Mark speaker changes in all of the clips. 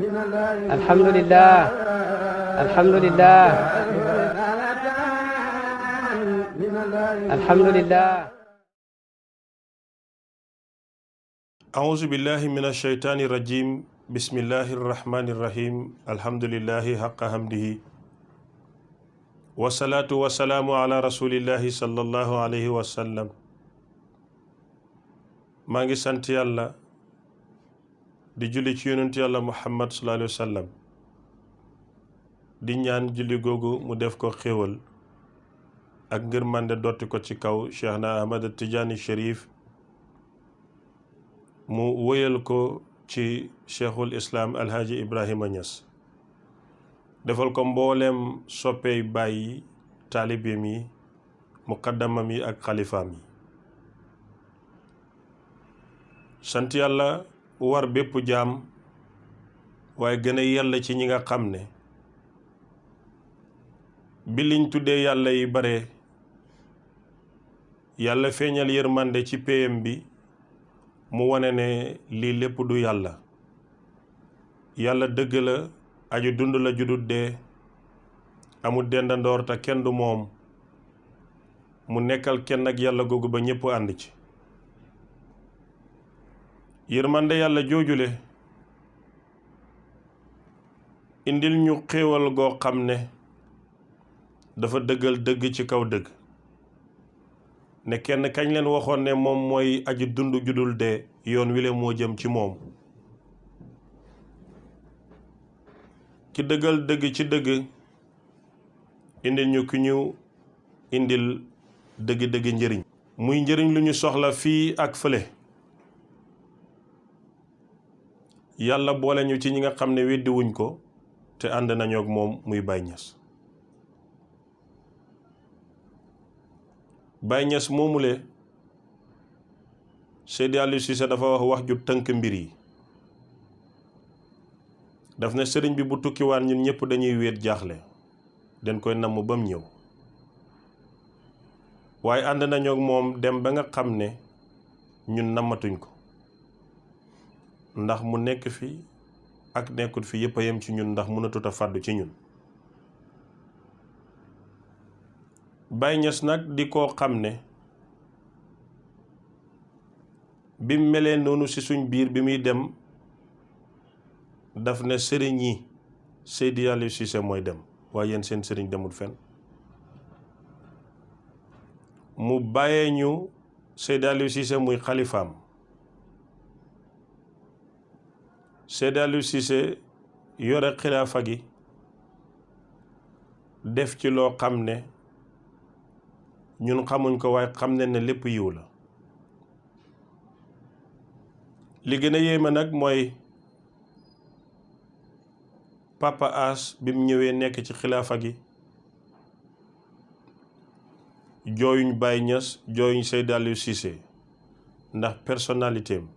Speaker 1: alhamdulillah alhamdulillah alhamdulillah
Speaker 2: أعوذ بالله من الشيطان الرجيم بسم الله الرحمن الرحيم الحمد لله حق حمده والصلاة والسلام على رسول الله صلى الله عليه وسلم maa ngi sant yàlla di julli ci yonent yàlla Muhammad sallallahu alayhi wa sallam di ñaan julli googu mu def ko xéewal ak ngërmande dotti ko ci kaw Cheikhna Ahmad Tidiane Chérif mu wëyal ko ci Cheikhul Islam Alhaji Ibrahima Niass defal ko mbooleem soppeey bàyyi taalibeem yi muqaddamam yi ak xalifaam yi sant yàlla war bépp jaam waaye gën a yàlla ci ñi nga xam ne bi liñ tuddee yàlla yi bare yàlla feeñal yërmande ci péyam bi mu wane ne lii lépp du yàlla yàlla dëgg la aju dund la judut dee amul dendandoor te kenn du moom mu nekkal kenn ak yàlla googu ba ñépp ànd ci yërmande yàlla joojule indil ñu xéewal goo xam ne dafa dëggal dëgg ci kaw dëgg ne kenn kañ leen waxoon ne moom mooy aji dund judul dee yoon wi le moo jëm ci moom ki dëggal dëgg ci dëgg indil ñu ki ñu indil dëgg-dëgg njëriñ muy njëriñ lu ñu soxla fii ak fële yàlla boole ñu ci ñi nga xam ne weddi wuñ ko te ànd nañu ak moom muy Baye Niass Baye Niass moomule Seydi Aliou Cissé dafa wax ju tënk mbir yi daf ne sëriñ bi bu tukkiwaan ñun ñëpp dañuy wéet jaaxle dañ koy namm ba mu ñëw waaye ànd nañu ak moom dem ba nga xam ne ñun nammatuñ ko ndax mu nekk fi ak nekkut fi yëpp a yem ci ñun ndax mënatut a fàddu ci ñun Baye Niass nag di koo xam ne bi mu melee noonu ci suñ biir bi muy dem daf ne sëriñ yi Seydi Aliou Cissé mooy dem waaye yéen seen sëriñ demul fenn mu bàyyee ñu Seydi Aliou Cissé muy xalifaam Seydi Aliou Cissé yore xilaafa gi def ci loo xam ne ñun xamuñ ko waaye xam ne ne lépp yiw la li gën a yéeme nag mooy Papa As bi mu ñëwee nekk ci xilaafa gi jooyuñ Baye Niass jooyuñ Seydi Aliou Cissé ndax personnalité am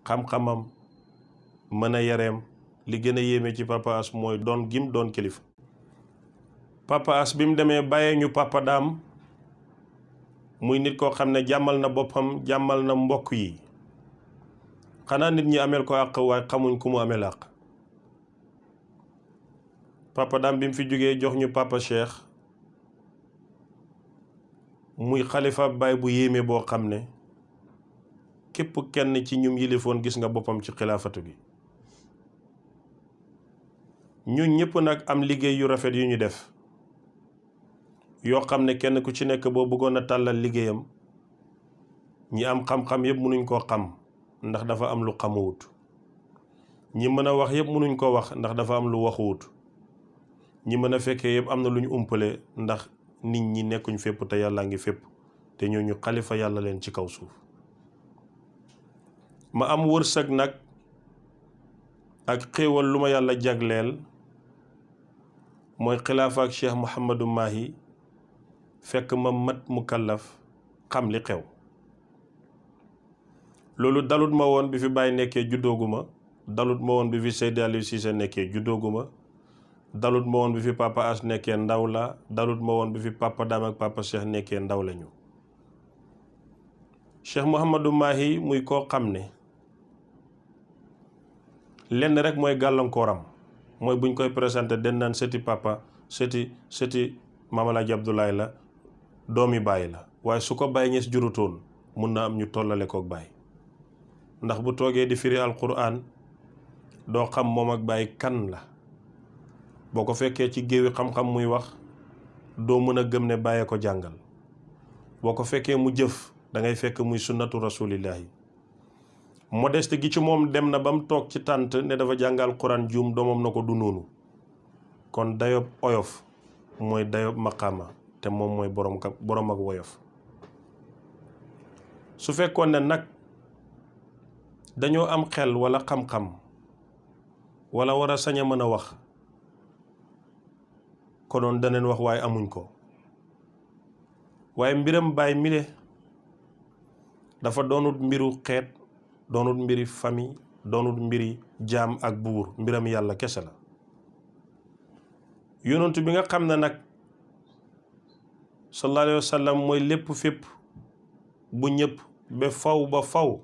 Speaker 2: xam-xamam mën a yareem li gën a yéeme ci Papa As mooy doon gim doon kilifa Papa As bi mu demee bàyyee ñu Papa Daam muy nit koo xam ne jàmmal na boppam jàmmal na mbokk yi xanaa nit ñi ameel ko àq waaye xamuñ ku mu ameel àq Papa Daam bi mu fi jógee jox ñu Papa Cheikh muy xalifa baay bu yéeme boo xam ne képp kenn ci ñum yilifoon gis nga boppam ci xilaafatu gi ñun ñëpp nag am liggéey yu rafet yu ñu def yoo xam ne kenn ku ci nekk boo bëggoon a tàllal liggéeyam ñi am xam-xam yëpp mënuñ koo xam ndax dafa am lu xamuwut ñi mën a wax yëpp mënuñ koo wax ndax dafa am lu waxuwut ñi mën a fekkee yëpp am na lu ñu umpale ndax nit ñi nekkuñ fépp te yàlla ngi fépp te ñooñu xalifa yàlla leen ci kaw suuf ma am wërsëg nag ak xéewal lu ma yàlla jagleel mooy xilaafa ak Cheikh Mouhamadou Mahi fekk ma mat mukallaf xam li xew loolu dalut ma woon bi fi Baye nekkee juddooguma dalut ma woon bi fi Seydi Aliou Cissé nekkee juddooguma dalut ma woon bi fi Papa As nekkee ndaw la dalut ma woon bi fi Papa Dam ak Papa Cheikh nekkee ndaw lañu Cheikh Mouhamadou Mahi muy koo xam ne lenn rek mooy gàllankooram mooy buñ koy présenté den naan sëti papa sëti Maam Alaaji Abdoulaye la doomi Baay la waaye su ko Baay Ñas jurutoon mun na am ñu tollale kook Baay ndax bu toogee di firi alquran doo xam moom ak Baay kan la boo ko fekkee ci géewi xam-xam muy wax doo mën a gëm ne Baay ko jàngal boo ko fekkee mu jëf da ngay fekk muy sunnatu rasulillahi modeste gi ci moom dem na ba mu toog ci tànt ne dafa jàngal quran juum doomam na ko du noonu kon dayob oyof mooy dayob maqaama te moom mooy borom ak woyof su fekkoon ne nag dañoo am xel wala xam-xam wala war a sañ a mën a wax konoon daneen wax waaye amuñ ko waaye mbiram Baay mile dafa doonut mbiru xeet doonut mbiri famille doonut mbiri jaam ak buur mbiram yàlla kese la yonent bi nga xam ne nag sallallahu alayhi wa sallam mooy lépp fépp bu ñëpp ba faw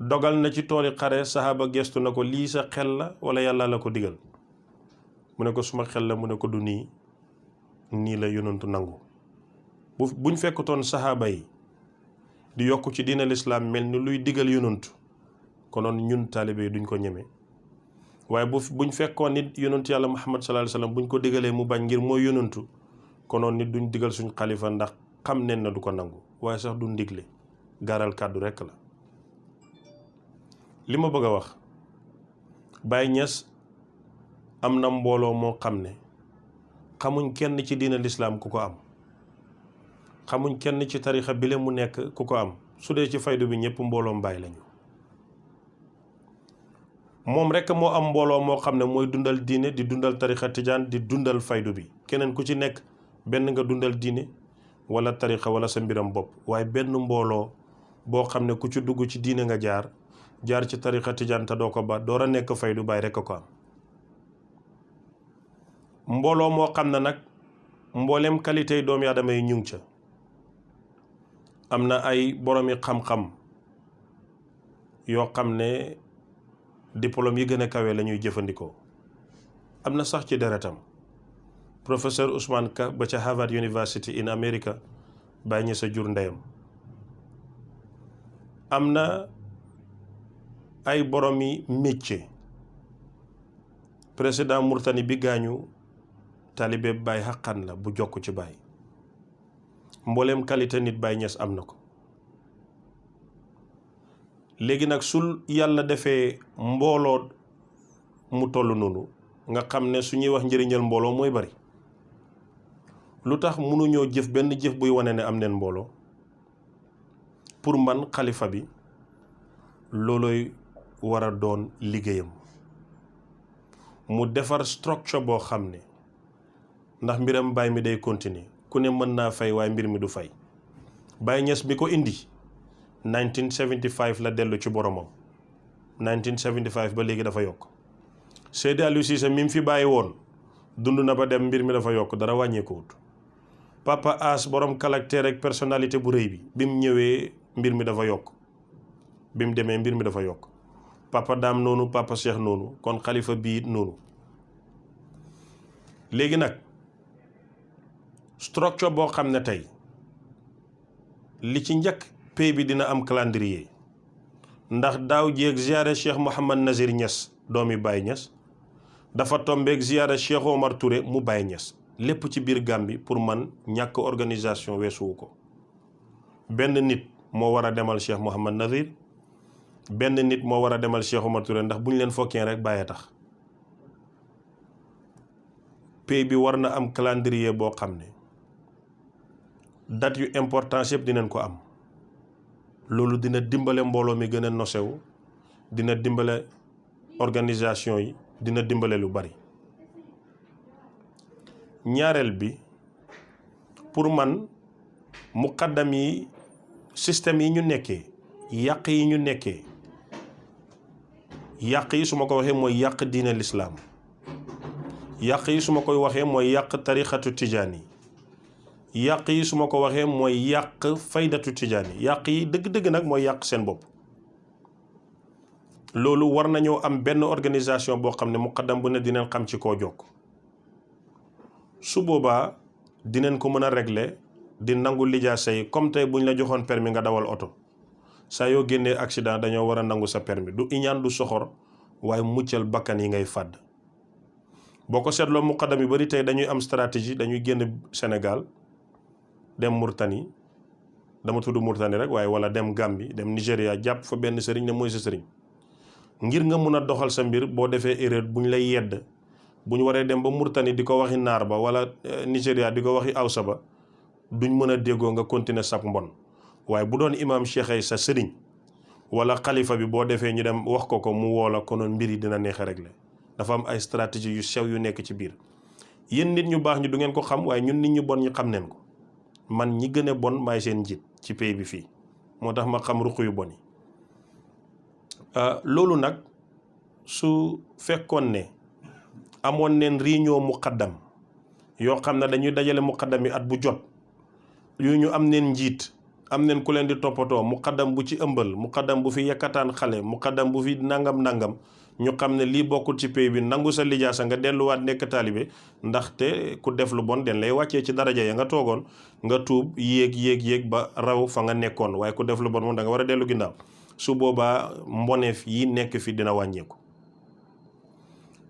Speaker 2: dogal na ci tooli xare saxaaba gestu na ko lii sa xel la wala yàlla la ko digal mu ne ko suma xel la mu ne ko du nii la yonentu nangu buñ fekkutoon saxaaba yi di yokk ci diina lislaam mel ni luy digal yonentu konoon ñun taalibe yi duñ ko ñeme waaye buñ fekkoon nit yonentu yàlla Muhammad sallallahu alayhi wa sallam buñ ko digalee mu bañ ngir mooy yonentu konoon nit duñ digal suñ xalifa ndax xam nen na du ko nangu waaye sax du ndigle gaaral kàddu rekk la li ma bëgg a wax Baay Ñas am na mbooloo moo xam ne xamuñ kenn ci diina lislaam ku ko am xamuñ kenn ci tarixa bile mu nekk ku ko am su dee ci faydu bi ñëpp mbooloom Baay lañu moom rekk moo am mbooloo moo xam ne mooy dundal diine di dundal tarixa tijaan di dundal faydu bi keneen ku ci nekk benn nga dundal diine wala tarixa wala sa mbiram bopp waaye benn mbooloo boo xam ne ku ci dugg ci diine nga jaar ci tarixa tijaan te doo ko ba door a nekk faydu Baay rekk ko am mbooloo moo xam ne nag mbooleem qualité yi doomu aadama yi ñu ngi ca am na ay boroomi xam-xam yoo xam ne diplôme yi gën a kawe la ñuy jëfandikoo am na sax ci deretam professeur Ousmane Ka ba ca Harvard University in America Baay Ñas a jur ndeyam am na ay boroomi métier président Murtani bi gaañu taalibe Baay xaqan la bu jokk ci Baay mbooleem qualité nit Baay Ñas am na ko léegi nag sul yàlla defee mbooloo mu toll noonu nga xam ne su ñuy wax njëriñal mbooloo mooy bari lu tax mënuñoo jëf benn jëf buy wane ne am neen mbooloo pour man xalifa bi looloy war a doon liggéeyam mu defar structure boo xam ne ndax mbiram Baay mi day continuer ku ne mën naa fay waaye mbir mi du fay Baay Ñas mi ko indi 1975 la dellu ci boromam 1975 ba léegi dafa yokk Seydi Aliou Cissé mi mu fi bàyyi woon dund na ba dem mbir mi dafa yokk dara wàññeekuwut Papa As borom caractère ak personnalité bu rëy bi mu ñëwee mbir mi dafa yokk bi mu demee mbir mi dafa yokk Papa Dame noonu Papa Cheikh noonu kon xalifa bii noonu léegi nag structure boo xam ne tey li ci njëkk pay bi dina am calendrier ndax daaw jéeg ziyaare Cheikh Mouhamad Nazir Niass doomi Baye Niass dafa tombeeg ziyaare Cheikh Omar Touré mu Baye Niass lépp ci biir Gàmbi pour man ñàkk organisation weesuwu ko benn nit moo war a demal Cheikh Mouhamad Nazir benn nit moo war a demal Cheikh Omar Touré ndax bu ñu leen fokkee rek bàyyee tax pay bi war na am calendrier boo xam ne date yu importance yëpp dinañ ko am loolu dina dimbale mbooloo mi gën a nosewu dina dimbale organisation yi dina dimbale lu bari ñaareel bi pour man muqaddam yi système yi ñu nekkee yàq yi ñu nekkee yàq yi su ma ko waxee mooy yàq diine lislaam yàq yi su ma koy waxee mooy yàq tarixatu tijaani yàq yi su ma ko waxee mooy yàq faydatu tijaani yàq yi dëgg-dëgg nag mooy yàq seen bopp loolu war nañoo am benn organisation boo xam ne muqaddam bu ne dinañ xam ci koo jokk su boobaa dinañ ko mën a régler di nangu lijaasa yi comme tey buñ la joxoon permis nga dawal oto saa yoo génnee accident dañoo war a nangu sa permis du iñaan du soxor waaye muccal bakkan yi ngay fàdd boo ko seetloo muqaddam yu bari tey dañuy am stratégie dañuy génn Sénégal dem Mauritanie dama tudd Mauritanie rek waaye wala dem Gambie dem Nigéria jàpp fa benn sëriñ ne mooy sa sëriñ ngir nga mun a doxal sa mbir boo defee erreur bu ñu lay yedd bu ñu waree dem ba Mauritanie di ko waxi naar ba wala Nigéria di ko waxi awsa ba duñ mën a déggoo nga continuer sab mbon waaye bu doon imam Cheikh ay sa sëriñ wala xalifa bi boo defee ñu dem wax ko mu woola konoon mbir yi dina neex a régler dafa am ay stratégie yu sew yu nekk ci biir yéen nit ñu baax ñi du ngeen ko xam waaye ñun nit ñu bon ñi xam neen ko man ñi gën a bon maay seen njiit ci pays bi fii moo tax ma xam ruq yu bon yi loolu nag su fekkoon ne amoon neen réunion muqaddam yoo xam ne dañuy dajale muqaddam yi at bu jot yu ñu am neen njiit am neen ku leen di toppatoo muqaddam bu ci ëmbal muqaddam bu fi yekkataan xale muqaddam bu fi nangam ñu xam ne lii bokkul ci pays bi nangu sa lijaasa nga delluwaat nekk taalibe ndaxte ku def lu bon den lay wàccee ci daraja ya nga toogoon nga tuub yéeg ba raw fa nga nekkoon waaye ku def lu bon moom da nga war a dellu ginnaaw su boobaa mboneef yi nekk fi dina wàññeeku.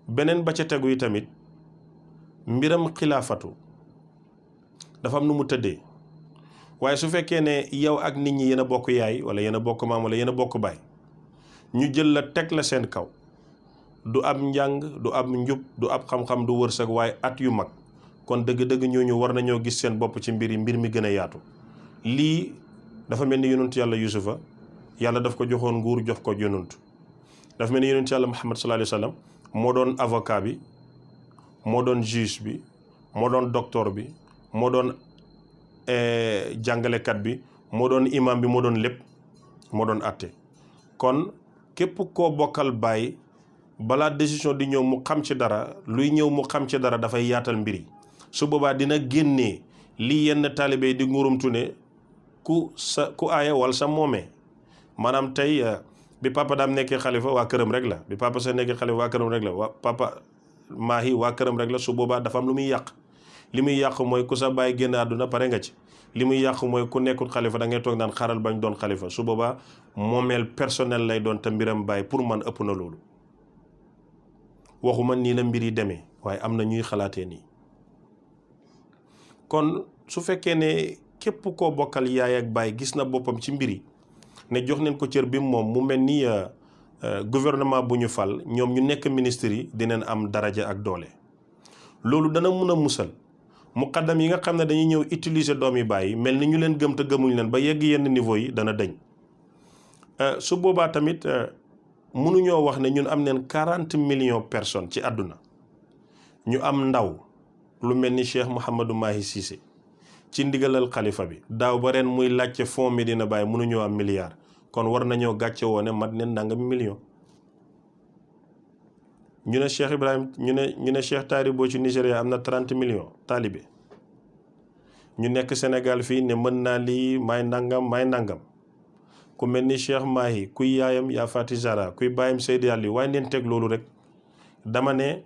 Speaker 2: beneen ba ca tegu yi tamit mbiram xilaafatu dafa am nu mu tëddee waaye su fekkee ne yow ak nit ñi yéen a bokk yaay wala yéen a bokk maam wala yéen a bokk baay ñu jël la teg la seen kaw du ab njàng du ab njub du ab xam-xam du wërsëg waaye at yu mag kon dëgg-dëgg ñooñu war nañoo gis seen bopp ci mbir mi gën a yaatu lii dafa mel ni yonent yàlla yusufa yàlla daf ko joxoon nguur jox ko yonent dafa mel ni yonent yàlla muhammad sallallahu alayhi wa sallam moo doon avocat bi moo doon juge bi moo doon docteur bi moo doon jàngalekat bi moo doon imam bi moo doon lépp moo doon àtte kon képp koo bokkal bàyyi balaa décision di ñëw mu xam ci dara luy ñëw mu xam ci dara dafay yaatal mbir yi su boobaa dina génnee li yenn taalibe di ngurumtu ne ku aaya wal sa moomee maanaam tey bi papa daam nekkee xalifa waa këram rek la bi papa sa nekkee xalifa waa këram rek la waa papa maahi waa këram rek la su boobaa dafa am lu muy yàq li muy yàq mooy ku sa bàyyi génn àdduna pare nga ci li muy yàq mooy ku nekkul xalifa da ngay toog naan xaaral bañ doon xalifa su boobaa moomeel personnel lay doon te mbiram bàyyi pour man ëpp na loolu waxuma nii la mbir yi demee waaye am na ñuy xalaatee nii kon su fekkee ne képp koo bokkal yaay ak baay gis na boppam ci mbir yi ne jox neen ko cër bi moom mu mel ni gouvernement bu ñu fal ñoom ñu nekk ministre yi dinañ am daraja ak doole loolu dana mun a musal muqaddam yi nga xam ne dañuy ñëw utiliser doomi baay yi mel ni ñu leen gëm te gëmuñ leen ba yegg yenn niveau yi dana dañ su boobaa tamit mënuñoo wax ne ñun am neen 40 millions personnes ci àdduna ñu am ndaw lu mel ni Cheikh Mouhamadou Mahi Cissé ci ndigalal xalifa bi daaw ba ren muy laajte fonds Medina Baye mënuñoo am milliard kon war nañoo gàcce woone mat neen nangami million ñu ne Cheikh Ibrahim ñu ne Cheikh Taari Boo ci Nigéria am na 30 millions taalibe ñu nekk Sénégal fii ne mën naa lii may nangam ku mel ni Cheikh Mahi kuy yaayam yaa Fati Zara kuy bàyyam Seydi Aliou waaye neen teg loolu rek dama ne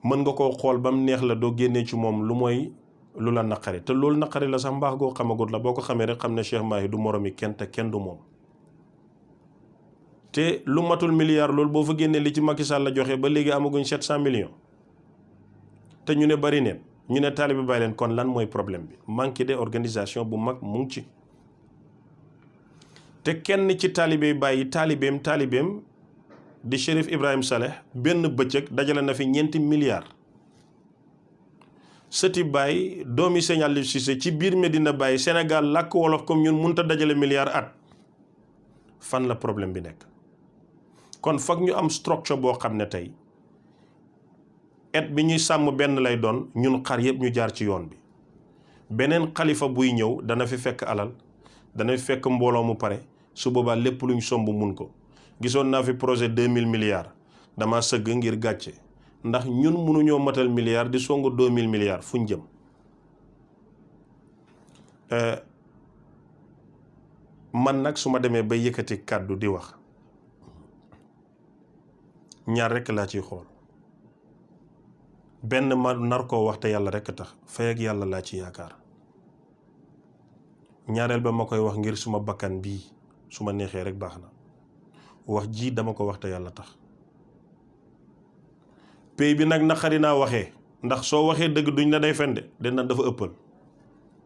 Speaker 2: mën nga koo xool ba mu neex la doo génnee ci moom lu mooy lu la naqari te loolu naqari la sax mbaax goo xamagut la boo ko xamee rek xam ne Cheikh Mahi du moromi kenn te kenn du moom te lu matul milliard loolu boo fa génnee li ci Macky Sall la joxe ba léegi amaguñ 700 millions te ñu ne bari neen ñu ne taalibe bàyyi leen kon lan mooy problème bi manque de organisation bu mag mu ngi ci te kenn ci taalibe bàyyi taalibeem di Chérif Ibrahim Saleh benn bëccëg dajale na fi 4 milliards sëti Baye doomi Sëñ Aliou Cissé ci biir Medina Baye Sénégal làkk wolof comme ñun mënut a dajale milliard at fan la problème bi nekk kon foog ñu am structure boo xam ne tey et bi ñuy sàmm benn lay doon ñun xar yëpp ñu jaar ci yoon bi beneen xalifa buy ñëw dana fi fekk alal dana fi fekk mbooloo mu pare su boobaa lépp luñ somb mun ko gisoon naa fi projet 2000 milliards dama sëgg ngir gàcce ndax ñun mënuñoo matal milliards di songu 2000 milliards fuñ jëm man nag su ma demee ba yëkkati kàddu di wax ñaar rekk laa ciy xool benn ma nar koo wax te yàlla rekk tax fay ak yàlla laa ci yaakaar ñaareel ba ma koy wax ngir suma bakkan bii su ma neexee rek baax na wax ji dama ko wax te yàlla tax pay bi nag naqari naa waxee ndax soo waxee dëgg duñ la day fende den na dafa ëppal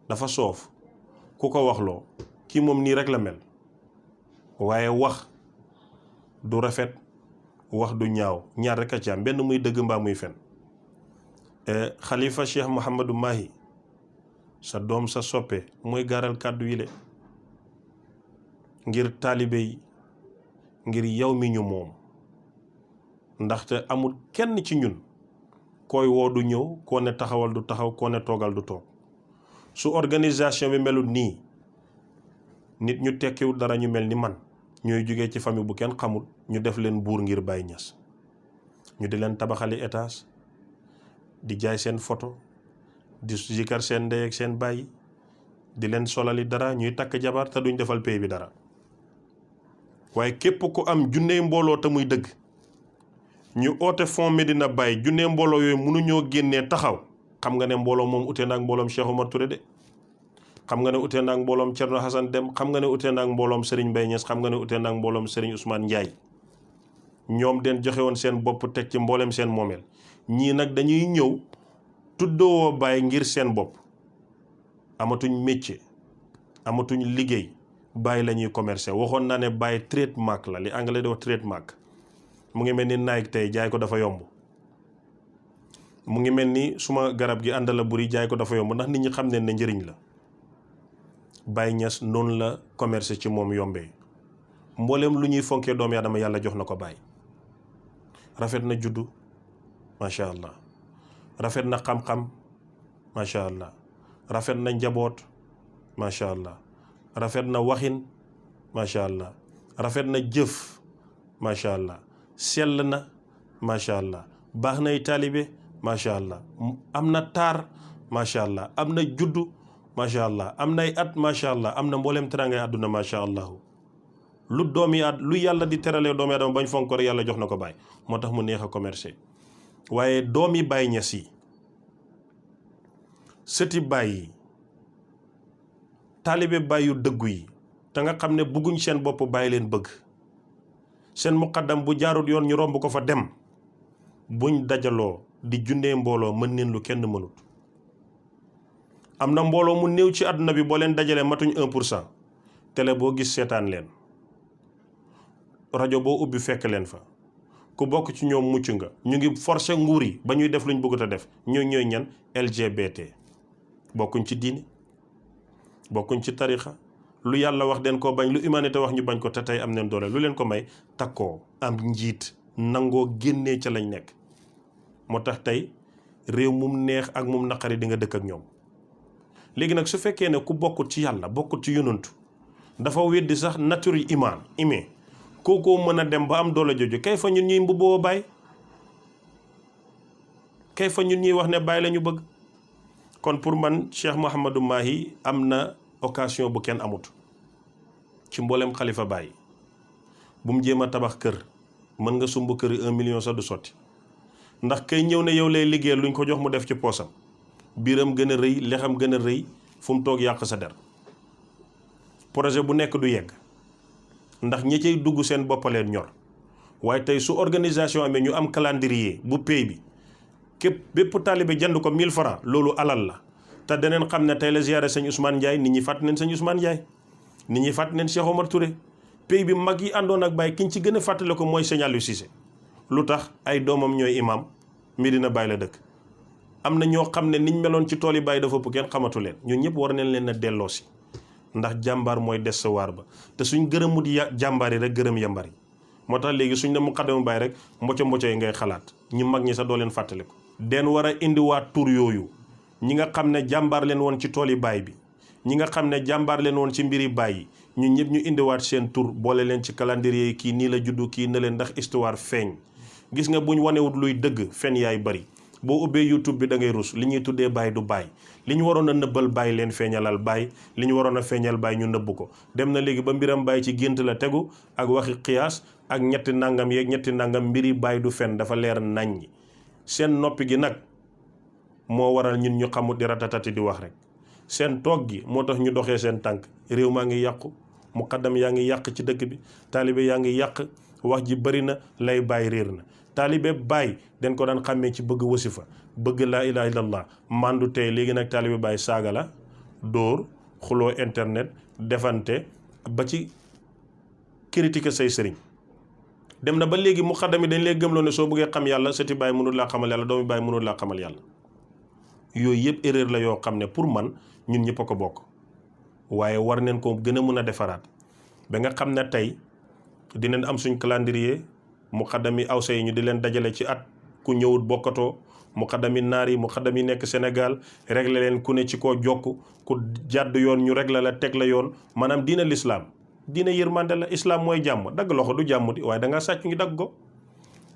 Speaker 2: dafa soof ku ko waxloo kii moom nii rek la mel waaye wax du rafet wax du ñaaw ñaar rek a ci am benn muy dëgg mbaa muy fen xalifa Cheikh Mouhamadou Mahi sa doom sa soppe mooy gaaral kàddu yi le ngir taalibe yi ngir yow mi ñu moom ndaxte amul kenn ci ñun koy woo du ñëw koo ne taxawal du taxaw koo ne toogal du toog su organisation bi melut nii nit ñu tekkiwul dara ñu mel ni man ñooy jógee ci famille bu kenn xamul ñu def leen buur ngir Baye Niass ñu di leen tabaxali étage di jaay seen photo di zikar seen ndey ak seen baay di leen solali dara ñuy takk jabar te duñ defal pay bi dara waaye képp ku am junnee mbooloo te muy dëgg ñu oote fond Medina Baye junnee mbooloo yooyu mënuñoo génnee taxaw xam nga ne mbooloo moom utee naag mbooloom Cheikh Omar Touré de xam nga ne utee naag mbooloom Thierno Hassan Deme xam nga ne utee naag mbooloom Serigne Baye Niass xam nga ne utee naag mbooloom Serigne Ousmane Ndiaye ñoom den joxe woon seen bopp teg ci mbooleem seen moomeel ñii nag dañuy ñëw tuddoo Baye ngir seen bopp amatuñ métier amatuñ liggéey Baye la ñuy commercer waxoon naa ne Baye trademark la li anglais di wax trademark mu ngi mel ni Nike tey jaay ko dafa yomb mu ngi mel ni suma garab gi àndala buri jaay ko dafa yomb ndax nit ñi xam ne ne njëriñ la Baye Niass noonu la commerce ci moom yombee mbooleem lu ñuy fonkee doomu aadama yàlla jox na ko Baye rafet na juddu macha allah rafet na xam-xam macha allah rafet na njaboot macha allah rafet na waxin macha allah rafet na jëf macha allah sell na macha allah baax nay taalibe macha allah am na taar macha allah am na juddu macha allah am nay at macha allah am na mboolem terangay àdduna macha allah lu lu yàlla di teralee doomi aadama bañ fonk ko rek yàlla jox na ko Baye moo tax mu neex a commercer waaye doomi Baye Niass yi sëti Baye yi taalibe Baye yu dëggu yi te nga xam ne bëgguñ seen bopp Baye leen bëgg seen muqaddam bu jaarut yoon ñu romb ko fa dem buñ dajaloo di jundee mbooloo mën neen lu kenn mënut am na mbooloo mu néew ci àdduna bi boo leen dajalee matuñ 1% télé boo gis seetaan leen rajo boo ubbi fekk leen fa ku bokk ci ñoom mucc nga ñu ngi forcer nguur yi ba ñuy def luñ bëggut a def ñooy ñan LGBT bokkuñ ci diine bokkuñ ci tarixa lu yàlla wax den koo bañ lu humanité wax ñu bañ ko te tey am neen doole lu leen ko may takkoo am njiit nangoo génnee ca lañ nekk moo tax tey réew mum neex ak mum naqari di nga dëkk ak ñoom léegi nag su fekkee ne ku bokkut ci yàlla bokkut ci yonantu dafa weddi sax nature yi imee kookoo mën a dem ba am doole jooju kay fa ñun ñuy mbubboo Baye kay fa ñun ñuy wax ne Baye la ñu bëgg kon pour man Cheikh Mouhamadou Mahi am na occasion bu kenn amut ci mboolem xalifa Baye bu mu jéem a tabax kër mën nga sumb kër 1 million sax du sotti ndax kay ñëw ne yow lay liggéeyal luñ ko jox mu def ci poosam biiram gën a rëy lexam gën a rëy fu mu toog yàq sa der projet bu nekk du yegg ndax ñi cay dugg seen boppaleen ñor waaye tey su organisation amee ñu am calendrier bu pay bi képp bépp taalibe jënd ko 1000 francs loolu alal la te daneen xam ne tey la ziyaare sëñ Ousmane Ndiaye nit ñi fàtt neen sëñ Ousmane Ndiaye nit ñi fàtt neen Cheikh Omar Touré pay bi mag yi àndoon ak Baye ki ñu ci gën a fàttale ko mooy sëñ Aliou Cissé lu tax ay doomam ñooy imam Medina Baye la dëkk am na ñoo xam ne niñ meloon ci tool yi Baye dafa ëpp kenn xamatu leen ñun ñëpp war nañ leen a delloo si ndax jàmbaar mooy des sa waar ba te suñ gërëmut jàmbaar yi rek gërëm yambar yi moo tax léegi suñ ne muqaddamu Baye rek mboco yi ngay xalaat ñu mag ñi sax doo leen fàttali ko den war a indiwaat tur yooyu ñi nga xam ne jàmbaar leen woon ci tool yi Baye bi ñi nga xam ne jàmbaar leen woon ci mbiri Baye yi ñun ñëpp ñu indiwaat seen tur boole leen ci calendrier yi kii nii la juddu kii na leen ndax histoire feeñ gis nga buñ wanewut luy dëgg fen yaay bari boo ubbee YouTube bi da ngay rus li ñuy tuddee baay du baay li ñu waroon a nëbbal baay leen feeñalal baay li ñu waroon a feeñal baay ñu nëbb ko dem na léegi ba mbiram baay ci gént la tegu ak waxi xiyaas ak ñetti nangam yeeg ñetti nangam mbiri baay du fen dafa leer naññi seen noppi gi nag moo waral ñun ñu xamut di ratatati di wax rek seen toog gi moo tax ñu doxee seen tànk réew maa ngi yàqu muqaddam yaa ngi yàq ci dëkk bi taalibe yaa ngi yàq wax ji bëri na lay baay réer na taalibe baay dañ ko daan xàmmee ci bëgg wasifa bëgg laa ilaha illallah mandu tey léegi nag taalibe baay saaga la dóor xuloo internet defante ba ci critiquer say sëriñ dem na ba léegi muqaddam yi dañ lay gëmloo ne soo bëggee xam yàlla sëti baay mënul laa xamal yàlla doomi baay mënul laa xamal yàlla yooyu yëpp erreur la yoo xam ne pour man ñun ñëpp a ko bokk waaye war neen ko gën a mën a defaraat ba nga xam ne tey dinañ am suñ calendrier muqaddam yi awsa yi ñu di leen dajale ci at ku ñëwut bokkatoo muqaddam yi naar yi muqaddam yi nekk Sénégal réglé leen ku ne ci koo jokk ku jàdd yoon ñu réglé la teg la yoon maanaam diina lislaam diina yërmande la islam mooy jàmm dagg loxo du jàmm di waaye da ngaa sàcc ngi dagg ko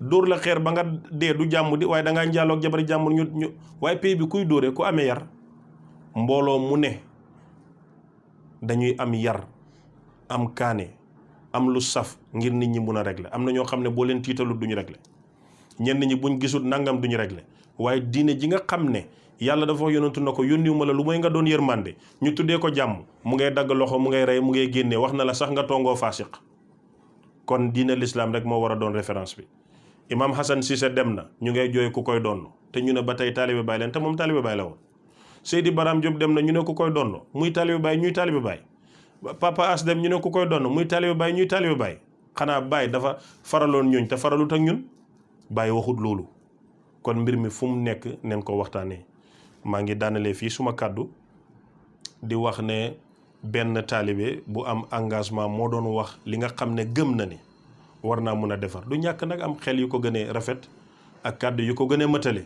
Speaker 2: dóor la xeer ba nga dee du jàmm di waaye da ngaa njaaloog jabari jàmm ñu waaye pays bi kuy dóoree ku amee yar mbooloo mu ne dañuy am yar am kaane am lu saf ngir nit ñi mun a régler am na ñoo xam ne boo leen tiitalut duñu régler ñenn ñi buñ gisul nangam duñu régler waaye diine ji nga xam ne yàlla dafa wax yonentu na ko yónniwuma la lu mooy nga doon yërmande ñu tuddee ko jàmm mu ngay dagg loxo mu ngay rey mu ngay génnee wax na la sax nga tongoo faasiq kon diine l'islam rek moo war a doon référence bi imam Hassan Cissé dem na ñu ngay jooy ku koy donn te ñu ne ba tey taalibe baay leen te moom taalibe baay la woon Seydi Baram Diop dem na ñu ne ku koy donn muy taalibe baay ñuy taalibe baay Papa As dem ñu ne ku koy donn muy taalibe baay ñuy taalibe baay xanaa baay dafa faraloon ñooñ te faralut ak ñun baay waxut loolu kon mbir mi fu mu nekk neen ko waxtaanee maa ngi daanalee fii suma kàddu di wax ne benn taalibe bu am engagement moo doon wax li nga xam ne gëm na ni war naa mun a defar du ñàkk nag am xel yu ko gënee rafet ak kàddu yu ko gënee mëtale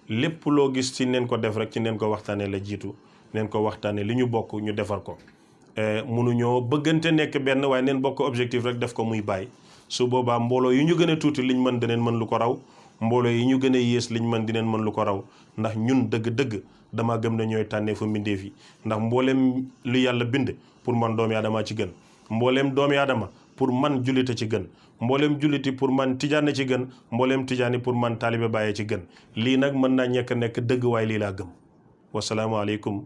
Speaker 2: lépp loo gis ci neen ko def rek ci neen ko waxtaanee la jiitu neen ko waxtaanee li ñu bokk ñu defar ko munuñoo bëggante nekk benn waaye neen bokk objectif rek def ko muy bàyyi su boobaa mbooloo yi ñu gën a tuuti liñ mën dineen mën lu ko raw mbooloo yi ñu gën a yées liñ mën dineen mën lu ko raw ndax ñun dëgg-dëgg dama gëm ne ñooy tànnee fa mbindeef yi ndax mbooleem lu yàlla bind pour man doomi aadama ci gën mbooleem doomi aadama pour man jullite ci gën mbooleem julliti pour man tijaane ci gën mbooleem tijaani pour man taalibe bàyyee ci gën lii nag mën naa nekk dëgg waaye lii laa gëm wasalaamu aleykum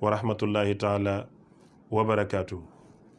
Speaker 2: wa rahmatullahi taala wa barakaatu.